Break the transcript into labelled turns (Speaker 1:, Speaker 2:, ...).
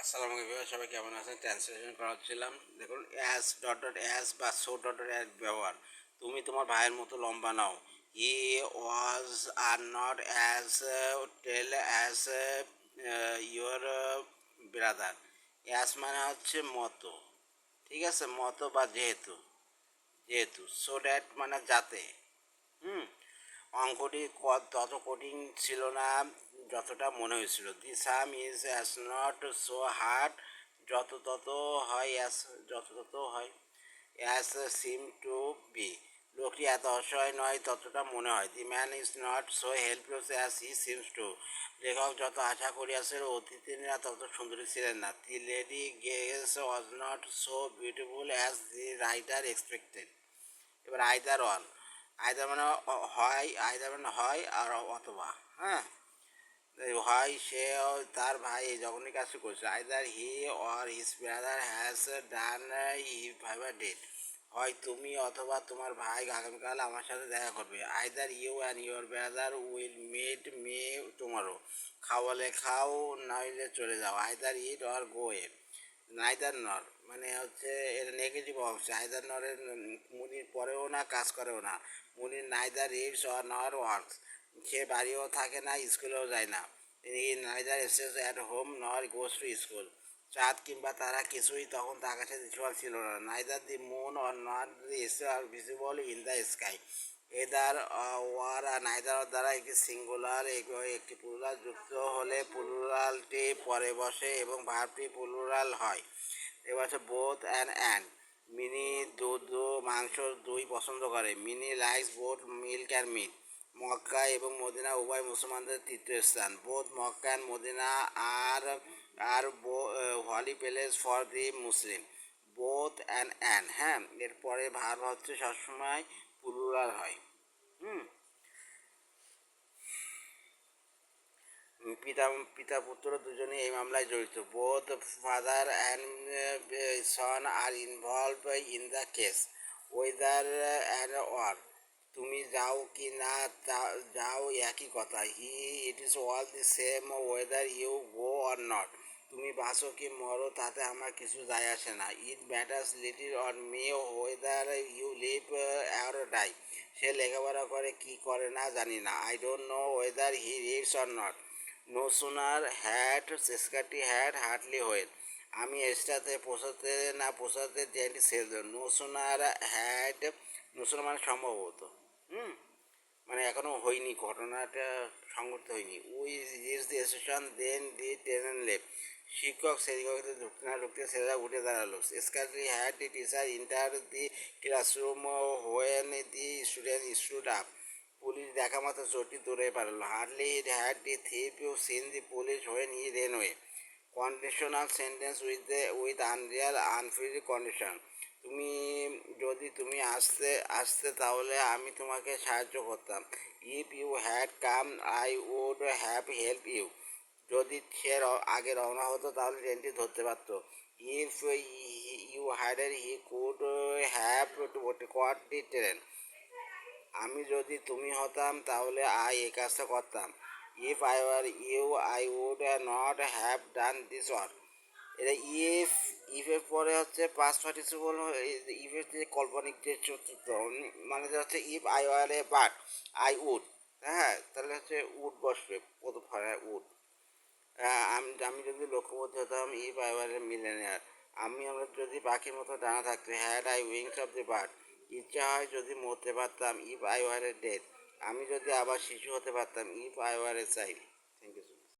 Speaker 1: আসসালামু আলাইকুম, সবাই কেমন আছেন? ট্রান্সলেশন করা হচ্ছিলাম। দেখুন, অ্যাস ডট ডট অ্যাস বা সো ডট ডট অ্যাস ব্যবহার। তুমি তোমার ভাইয়ের মতো লম্বা নাও। He was are not as tall as your brother. As মানে হচ্ছে মতো, ঠিক আছে, মতো বা যেহেতু। যেহেতু সো ড্যাট মানে যাতে। হুম অঙ্কটি তত কঠিন ছিল না যতটা মনে হয়েছিল। The sum is as not so hard যত তত হয়, যত তত হয়, অ্যাজ সিম টু বি। লোকটি এত অসহায় নয় ততটা মনে হয়। The man is not so helpless as he seems to. লেখক যত আশা করিয়াছেন অতিথিরা তত সুন্দরী ছিলেন না। দি lady guess was not so beautiful as the writer expected. এবার আইদার অল। আইদার মানে হয়, আইদার মানে হয় আর অথবা। হ্যাঁ, হয় সে তার ভাই এই জঘন্য কাজটি করেছে। Either he or his brother has done he fiver date. হয় তুমি অথবা তোমার ভাই আগামীকাল আমার সাথে দেখা করবে। Either you and your brother will meet me tomorrow. খাওয়ালে খাও, নইলে চলে যাও। আইদার ইট অর গো এ। নাইদার নর মানে হচ্ছে এর নেগেটিভ অংশ। আইদার নরের মুনির পরেও না, কাজ করেও না। Munir neither reads or nor works. সে বাড়িও থাকে না, স্কুলেও যায় না। He neither stays at home nor goes to school. চাঁদ কিংবা তারা কিছুই তখন তার কাছে দৃশ্যমান ছিল না। Neither the moon or not the star are visible in the sky. Either or আর নাইদার দ্বারা একটি সিঙ্গুলার একটি প্লুরাল যুক্ত হলে প্লুরালটি পরে বসে এবং ভার্বটি প্লুরাল হয়। এবার হচ্ছে বোথ অ্যান্ড। মিনি দুধ মাংস দই পছন্দ করে। Mini likes both milk and meat. Mecca এবং মদিনা উভয় মুসলমানদের তীর্থস্থান। Both Mecca and Medina are are holy palace for the Muslim. Both and, হ্যাঁ, এরপরে ভার্ব হচ্ছে সবসময় প্লুরাল হয়। হুম পিতা পিতা পুত্র দুজনেই এই মামলায় জড়িত। Both father and son are involved in the case. Whether and or. তুমি যাও কি না যাও একই কথা। It is all the same whether you go or not. তুমি বাঁচো কি মরো তাতে আমার কিছু যায় আসে না। It matters little or may whether you live or die. সে লেখাপড়া করে কি করে না জানি না। I don't know whether he reads or not. No sooner had সেস্কাটি হ্যাড হার্ডলি হোয়েল। আমি এস্টাতে পৌঁছাতে না পৌঁছাতে ট্রেনটি ছেড়ে দিল। No sooner had, no sooner মানে সম্ভবত। হুম মানে এখনও হয়নি, ঘটনাটা সংঘটিত হয়নি। We reach the station then the train left. শিক্ষক শ্রেণীকক্ষে ঢুকতে না ঢুকতে ছেলেরা উঠে দাঁড়ালো। Scarcely had the teacher enter the classroom when the student stood up. Police দেখা মাত্র চোরটি দৌড়ে পারল। Hardly had the thief seen the police when he ran away. Conditional sentence with unreal unfree condition. তুমি যদি তুমি আসতে আসতে তাহলে আমি তোমাকে সাহায্য করতাম। If you had come I would have help you. যদি সে আগে রওনা হতো তাহলে ট্রেনটি ধরতে পারতো। ইফ ইউ হ্যাডের he could have caught the train. আমি যদি তুমি হতাম তাহলে এই কাজটা করতাম। If I were you I would not have done this work. এটা ইফের পরে হচ্ছে পাস্ট পার্টিসিপল। ইফের যে কাল্পনিক যে চতুর্থ মানে হচ্ছে if I were a bat I would. হ্যাঁ, তাহলে হচ্ছে উড বসবে প্রথম উড। আমি যদি লক্ষ্যবর্তী হতাম, if I were a millionaire. আমরা যদি পাখির মতো ডানা থাকতো, had I wings of the bird. ইচ্ছা হয় যদি মরতে পারতাম, if I were a dead. আমি যদি আবার শিশু হতে পারতাম, if I were a child. Thank you.